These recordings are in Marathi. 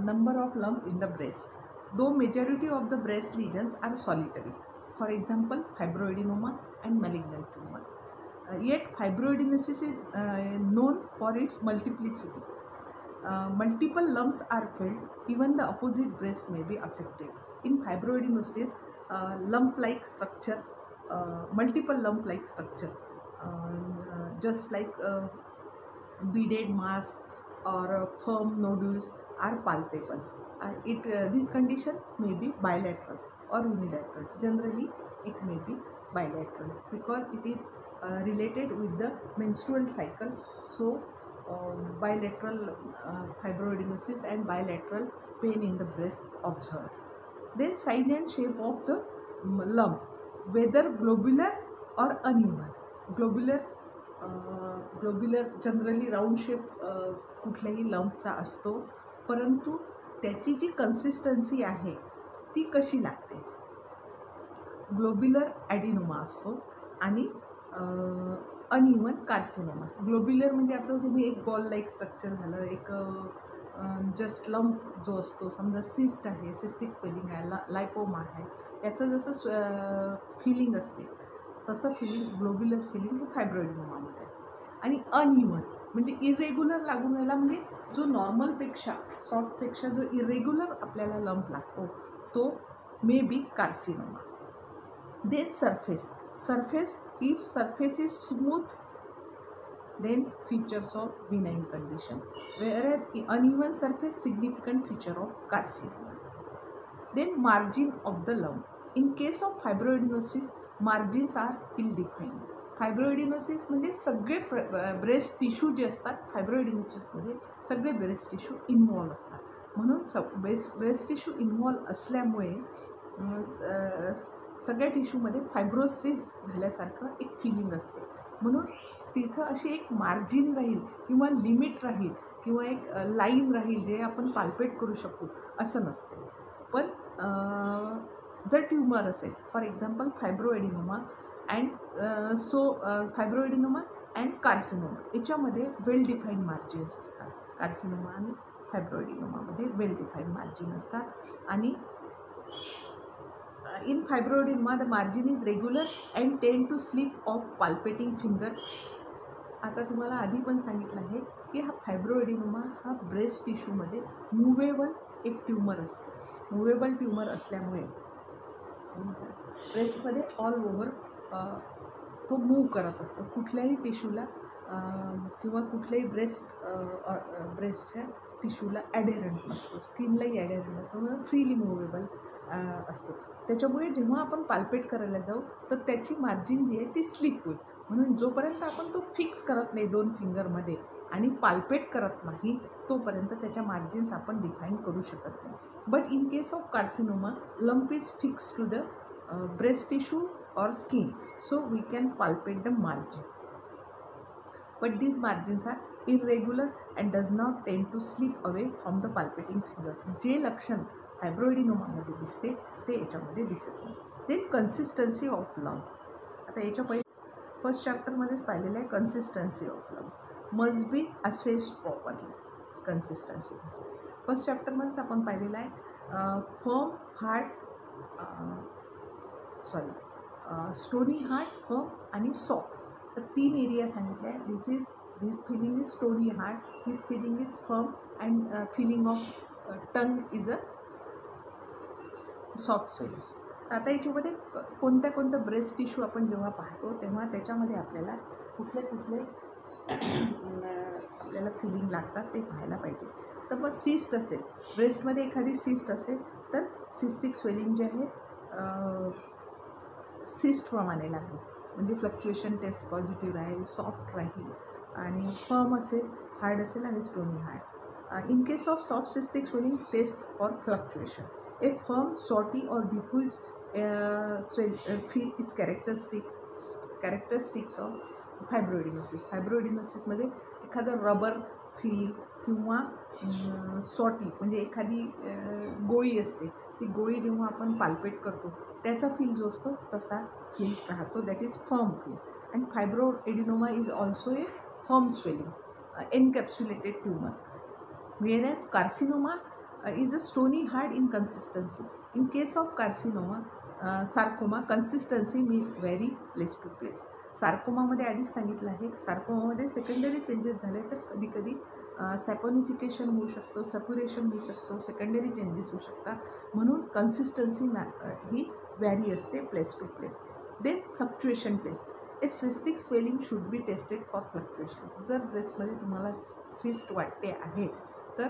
Number of lump in the breast. Though majority of the breast lesions are solitary, for example, fibroadenoma and malignant tumor. Yet fibroadenosis is known for its multiplicity. Multiple lumps are felt, even the opposite breast may be affected. In fibroadenosis, lump-like structure, multiple lump-like structure, just like beaded mass or firm nodules are palpable. This condition may be bilateral or unilateral. Generally, it may be bilateral because it is related with the menstrual cycle. So, bilateral fibroadenosis and bilateral pain in the breast observed. Then size and shape of the lump, whether globular or uneven. Globular generally round shape कुठल्याही लंपचा असतो, परंतु त्याची जी कन्सिस्टन्सी आहे ती कशी लागते. ग्लोब्युलर ॲडिनोमा असतो आणि अनइवन कार्सिनोमा. ग्लोब्युलर म्हणजे आपलं तुम्ही एक बॉल लाईक स्ट्रक्चर झालं, एक जस्ट लंप जो असतो, समजा सिस्ट आहे, सिस्टिक स्वेलिंग आहे, लायपोमा आहे, याचं जसं फिलिंग असते तसं फिलिंग ग्लोब्युलर फिलिंग फायब्रोएडिनोमामध्ये असते. आणि अनइवन म्हणजे इरेग्युलर लागून राहिला, म्हणजे जो नॉर्मलपेक्षा सॉफ्टपेक्षा जो इरेग्युलर आपल्याला लंप लागतो तो may be carcinoma. Then surface if surface is smooth then features of benign condition, whereas uneven surface significant feature of carcinoma. Then margin of the lump. In case of fibroadenosis, margins are ill defined. फायब्रोएडिनोसिस म्हणजे सगळे ब्रेस्ट टिश्यू जे असतात, फायब्रोएडिनोसिसमध्ये सगळे ब्रेस्ट टिश्यू इन्व्हॉल्व असतात. म्हणून ब्रेस्ट टिश्यू इन्व्हॉल्व असल्यामुळे सगळ्या टिश्यूमध्ये फायब्रोसिस झाल्यासारखं एक फिलिंग असते. म्हणून तिथं अशी एक मार्जिन राहील किंवा लिमिट राहील किंवा एक लाईन राहील जे आपण पाल्पेट करू शकू असं नसते. पण जर ट्यूमर असेल, for example fibroadenoma and carcinoma, याच्यामध्ये वेल डिफाईंड मार्जिन्स असतात. कार्सिनोमा आणि फायब्रोएडिनोमामध्ये वेल डिफाईंड मार्जिन असतात. आणि in fibroadenoma the margin is regular and tend to slip off palpating finger. आता तुम्हाला आधी पण सांगितलं आहे की हा फायब्रोएडिनोमा हा ब्रेस्ट टिश्यूमध्ये मुवेबल एक ट्यूमर असतो. मुवेबल ट्यूमर असल्यामुळे ब्रेस्टमध्ये ऑल ओव्हर तो मूव करत असतो. कुठल्याही टिश्यूला किंवा कुठल्याही ब्रेस्टच्या टिश्यूला ॲडेरंट नसतो, स्किनलाही ॲडेरंट नसतो, म्हणून फ्रीली मुवेबल असतो. त्याच्यामुळे जेव्हा आपण पाल्पेट करायला जाऊ तर त्याची मार्जिन जी आहे ती स्लिप होईल. म्हणून जोपर्यंत आपण तो फिक्स करत नाही 2 फिंगरमध्ये आणि पाल्पेट करत नाही तोपर्यंत त्याच्या मार्जिन्स आपण डिफाईन करू शकत नाही. But in case of carcinoma, lump is fix to the breast tissue or skin, so we can palpate the margin, but these margins are irregular and does not tend to slip away from the palpating finger. जे लक्षण फायब्रोएडिनोमामध्ये दिसते ते याच्यामध्ये दिसत नाही. Then consistency of lump. आता याच्या पहिले फर्स्ट चॅप्टरमध्येच पाहिलेलं आहे consistency of lump must be assessed properly. Consistency first चॅप्टरमध्येच आपण पाहिलेलं आहे. Firm hard stony hard, firm आणि सॉफ्ट, तर 3 एरिया सांगितले आहे. This feeling is stony hard, this feeling is firm and feeling of tongue is a soft swelling. आता याच्यामध्ये कोणत्या ब्रेस्ट टिश्यू आपण जेव्हा पाहतो तेव्हा त्याच्यामध्ये आपल्याला कुठले आपल्याला फिलिंग लागतात ते पाहायला पाहिजे. तर मग सिस्ट असेल, ब्रेस्टमध्ये एखादी सिस्ट असेल तर सिस्टिक स्वेलिंग जे आहे सिस्टप्रमाणे लागेल, म्हणजे फ्लक्च्युएशन टेस्ट पॉझिटिव्ह राहील, सॉफ्ट राहील. आणि फर्म असेल, हार्ड असेल आणि stony hard. In case of soft cystic swelling, test for fluctuation. A firm shotty और diffuse feel is characteristics of fibroadenosis. फायब्रोएडिनोसिसमध्ये एखादं रबर फील किंवा सॉटी म्हणजे एखादी गोळी असते, ती गोळी जेव्हा आपण पाल्पेट करतो त्याचा फील जो असतो तसा फील राहतो, that is firm feel. And fibroadenoma is also a firm swelling. encapsulated tumor. Whereas carcinoma is a stony hard in consistency. In case of carcinoma, sarcoma, consistency may vary place to place. सार्कोमामध्ये आधीच सांगितलं आहे, सार्कोमामध्ये सेकंडरी चेंजेस झाले तर कधी कधी सॅपोनिफिकेशन होऊ शकतो, सप्युरेशन होऊ शकतो, सेकंडरी चेंजेस होऊ शकतात. म्हणून कन्सिस्टन्सी ही व्हॅरी असते place to place. Then fluctuation test. A cystic swelling should be tested for fluctuation. जर ब्रेस्टमध्ये तुम्हाला सिस्ट वाटते आहे तर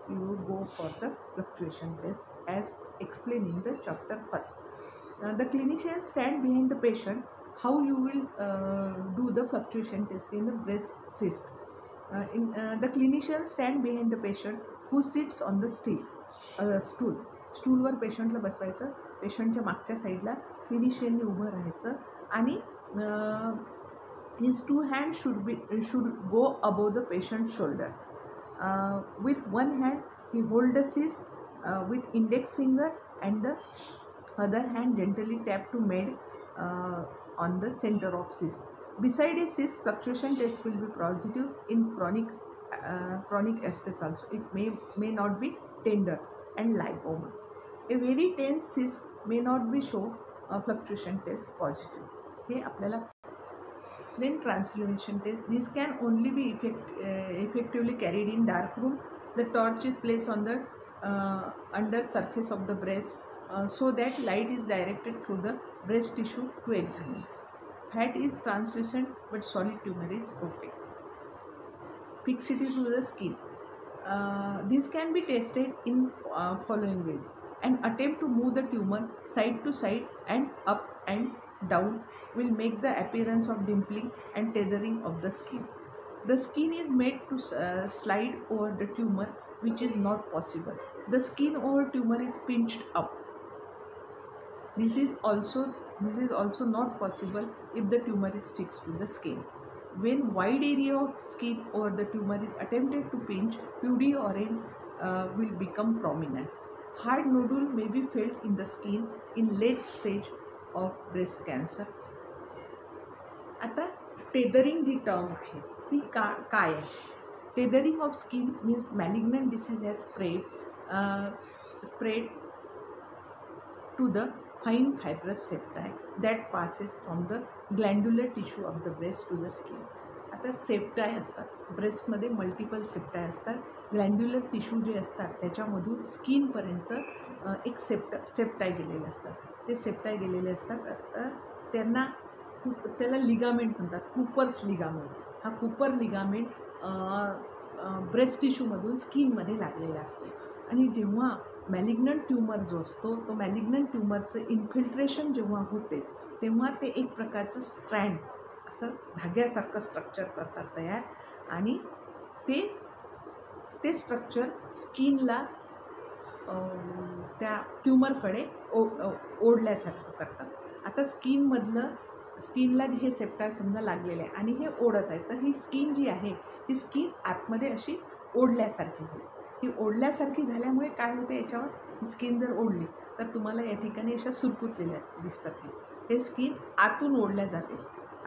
you go for the fluctuation test as explained in the chapter first. The clinician stand behind the patient. How you will do the fluctuation test in the breast cyst? The clinician stand behind the patient who sits on the stool. स्टूलवर पेशंटला बसवायचं, पेशंटच्या मागच्या साईडला क्लिनिशियनने उभं राहायचं आणि his two hands should go above the patient's shoulder. With one hand he hold the cyst with index finger and the other hand gently tap to med on the center of cyst. Beside a cyst, fluctuation test will be positive in chronic abscess also. It may not be tender and lipoma. A very tense cyst may not be show fluctuation test positive. हे आपल्याला. Then translumination test. This can only be effectively carried in dark room. The torch is placed on the under surface of the breast so that light is directed through the breast tissue to examine. Fat is translucent but solid tumor is opaque. Fixity to the skin. This can be tested in following ways. An attempt to move the tumor side to side and up and down will make the appearance of dimpling and tethering of the skin. The skin is made to slide over the tumor, which is not possible. The skin over tumor is pinched up. This is also not possible if the tumor is fixed to the skin. When wide area of skin over the tumor is attempted to pinch, pudgy orange will become prominent. Hard nodule may be felt in the skin in late stage of breast cancer. आता टेदरिंग जी टर्म आहे ती काय आहे? Tethering of skin means malignant disease has spread to the fine fibrous septae that passes from the glandular tissue of the breast to the skin. आता सेप्टाय असतात ब्रेस्टमध्ये, मल्टिपल सेप्टाय असतात. ग्लँड्युलर टिश्यू जे असतात त्याच्यामधून स्किनपर्यंत एक सेप्टाय गेलेले असतात. ते सेप्टाय गेलेले असतात तर त्याला लिगामेंट म्हणतात, कूपर्स लिगामेंट. हा कूपर लिगामेंट ब्रेस्ट टिश्यूमधून स्किनमध्ये लागलेला असतो. आणि जेव्हा मॅलिग्नंट ट्यूमर जो असतो तो मॅलिग्नंट ट्यूमरचं इन्फिल्ट्रेशन जेव्हा होते तेव्हा ते एक प्रकारचं स्ट्रँड असं धाग्यासारखं स्ट्रक्चर करतात तयार आणि ते स्ट्रक्चर स्किनला त्या ट्यूमरकडे ओढल्यासारखं करतात. आता स्किनला हे सेप्टाय समजा लागलेले आहे आणि हे ओढत आहे तर ही स्किन जी आहे ही स्किन आतमध्ये अशी ओढल्यासारखी होईल. ही ओढल्यासारखी झाल्यामुळे काय होते, याच्यावर ही स्किन जर ओढली तर तुम्हाला या ठिकाणी अशा सुरकुतलेल्या दिसतात. हे स्किन आतून ओढल्या जाते.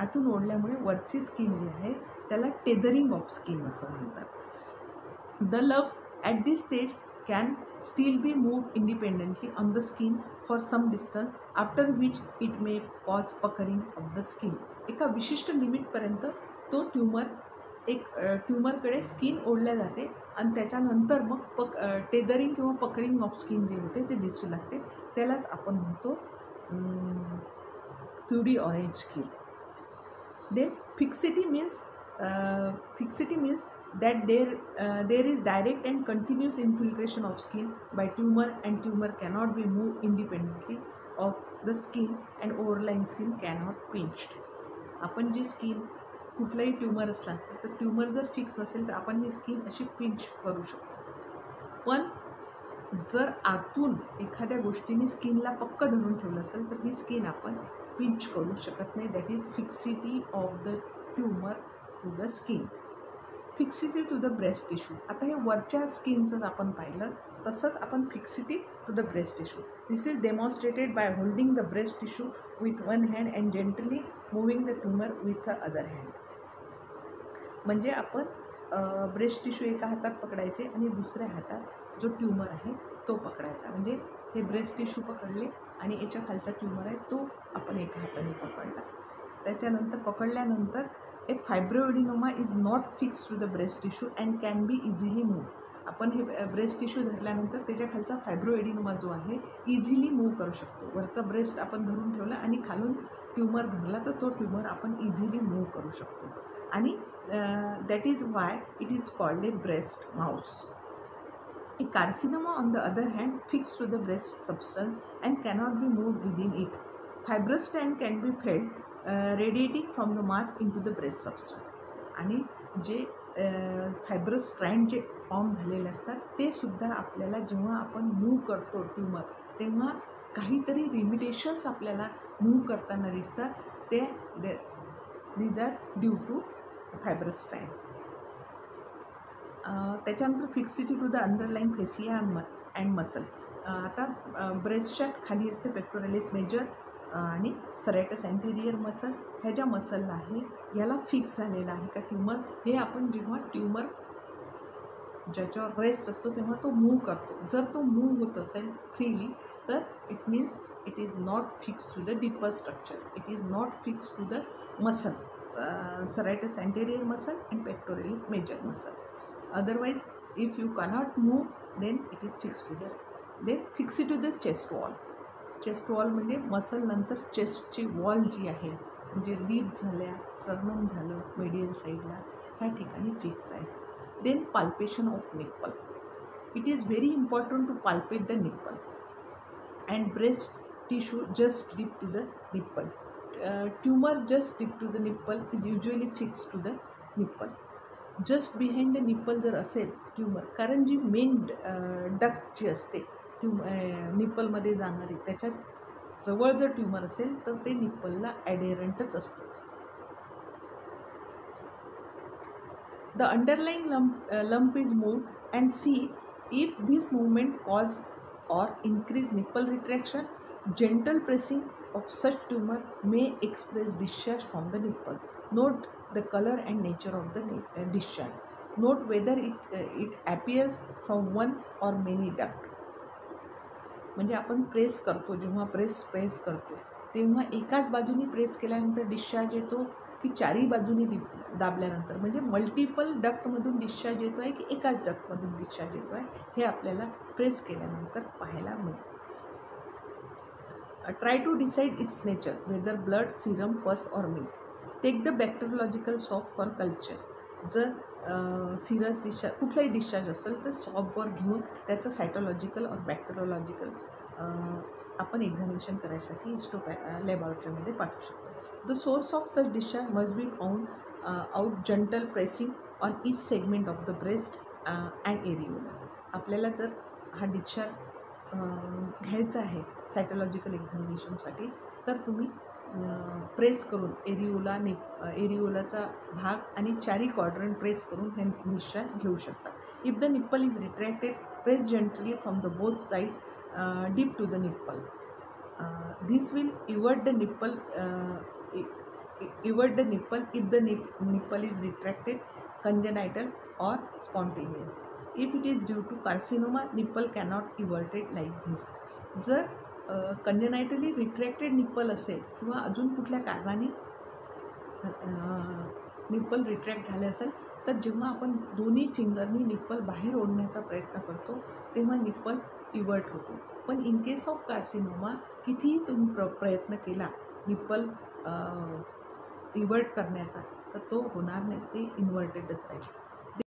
आतून ओढल्यामुळे वरची स्किन जी आहे त्याला टेदरिंग ऑफ स्किन असं म्हणतात. The love at this stage can still be moved independently on the skin for some distance, after which it may cause puckering of the skin. एका विशिष्ट लिमिटपर्यंत तो ट्यूमरकडे स्किन ओढल्या जाते आणि त्याच्यानंतर मग टेदरिंग किंवा पकरिंग ऑफ स्किन जे होते ते दिसू लागते. त्यालाच आपण म्हणतो peau d'orange skin. Then fixity means that there is direct and continuous infiltration of skin by tumor and tumor cannot be moved independently of the skin and overlying skin cannot pinched. आपण जी स्किन कुठलाही ट्यूमर असला तर ट्यूमर जर फिक्स असेल तर आपण ही स्किन अशी पिंच करू शकतो. पण जर आतून एखाद्या गोष्टीने स्किनला पक्क धरून ठेवलं असेल तर ही स्किन आपण पिंच करू शकत नाही. That is fixity of the tumour to the skin. Fixity to the breast tissue. आता हे वरच्या स्किनचं आपण पाहिलं तसंच आपण fixity to the breast tissue. This is demonstrated by holding the breast tissue with one hand and gently moving the tumour with the other hand. म्हणजे आपण ब्रेस्ट टिश्यू एका हातात पकडायचे आणि दुसऱ्या हातात जो ट्यूमर आहे तो पकडायचा. म्हणजे हे ब्रेस्ट टिश्यू पकडले आणि याच्या खालचा ट्यूमर आहे तो आपण एका हाताने पकडला. त्याच्यानंतर पकडल्यानंतर a fibroadenoma is not fix to the breast tissue and can be easily move. आपण हे ब्रेस्ट टिश्यू धरल्यानंतर त्याच्या खालचा फायब्रोएडिनोमा जो आहे इझिली मूव्ह करू शकतो. वरचा ब्रेस्ट आपण धरून ठेवला आणि खालून ट्यूमर धरला तर तो ट्यूमर आपण इझिली मूव्ह करू शकतो. आणि that is why it is called a breast mouse. A carcinoma, on the other hand, fixed to the breast substance and cannot be moved within it. Fibrous strand can be felt radiating from the mass into the breast substance. आणि जे फायब्रस स्ट्रँड जे फॉर्म झालेले असतात ते सुद्धा आपल्याला जेव्हा आपण मूव्ह करतो ट्यूमर तेव्हा काहीतरी लिमिटेशन्स आपल्याला मूव्ह करताना दिसतात. ते these are due to fibrous strand. त्याच्यानंतर fixity to the underlying fascia and muscle. आता ब्रेस्टच्या खाली असते पेक्टोरॅलिस मेजर आणि सरेटस अँटेरियर मसल. ह्या ज्या मसलला आहे याला फिक्स झालेला आहे का ट्यूमर हे आपण जेव्हा ट्यूमर ज्याच्यावर रेस्ट असतो तेव्हा तो मूव्ह करतो. जर तो मूव्ह होत असेल फ्रीली तर it means it is not fix to the deeper structure. It is not fix to the muscle, serratus anterior muscle and pectoralis major muscle. Otherwise, if you cannot move, then it is fixed to the. Then fix it to the chest wall. Chest wall म्हणजे मसल नंतर चेस्टची वॉल जी आहे म्हणजे रीब झाल्या, स्टर्नम झालं मेडियल साईडला ह्या ठिकाणी फिक्स आहे. Then palpation of nipple. It is very important to palpate the nipple and breast tissue just deep to the nipple. Tumour just deep to the nipple is usually fix to the nipple. Just behind the nipple जर असेल ट्यूमर, कारण जी मेन डक्ट जी असते निप्पलमध्ये जाणारी त्याच्या जवळ जर ट्यूमर असेल तर ते निप्पलला ॲडेरंटच असतो. The underlying lump is moved and see if this movement cause or increase nipple retraction. Gentle pressing of such tumor may express discharge from the nipple. Note the color and nature of the discharge. Note whether it appears from one or many duct. म्हणजे आपण प्रेस करतो, जेव्हा प्रेस करतो तेव्हा एकाच बाजूनी प्रेस केल्यानंतर डिस्चार्ज येतो की चारही बाजूनी दाबल्यानंतर म्हणजे मल्टिपल डक्टमधून डिस्चार्ज येतो आहे की एकाच डक्टमधून डिस्चार्ज येतो आहे हे आपल्याला प्रेस केल्यानंतर पाहायला मिळतं. Try to decide its nature, whether blood, serum, pus or milk. Take the bacteriological swab for culture. जर सिरस डिस्चार्ज कुठलाही डिस्चार्ज असेल तर स्वॅबवर घेऊन त्याचं सायटोलॉजिकल और बॅक्टेरियोलॉजिकल आपण एक्झामिनेशन करायसाठी हिस्टो लॅबॉरेटरीमध्ये पाठवू शकतो. The source of such discharge must be found out gentle pressing on each segment of the breast and areola. आपल्याला जर हा डिस्चार्ज घ्यायचा आहे सायटोलॉजिकल एक्झामिनेशनसाठी तर तुम्ही प्रेस करून एरिओलाचा भाग आणि चारी क्वाड्रंट प्रेस करून हे डिस्चार्ज घेऊ शकता. If the nipple is retracted, press gently from the both side deep to the nipple. This will evert the nipple if the nipple is retracted, congenital or spontaneous. If it is due to carcinoma, nipple cannot everted like this. जर कंजेनायटली रिट्रॅक्टेड निप्पल असेल किंवा अजून कुठल्या कारणाने निप्पल रिट्रॅक्ट झाले असेल तर जेव्हा आपण दोन्ही फिंगरनी निप्पल बाहेर ओढण्याचा प्रयत्न करतो तेव्हा निप्पल इवर्ट होतो. पण इन केस ऑफ कार्सिनोमा कितीही तुम्ही प्रयत्न केला निप्पल इवर्ट करण्याचा तर तो होणार नाही, ते इन्व्हर्टेडच राहील.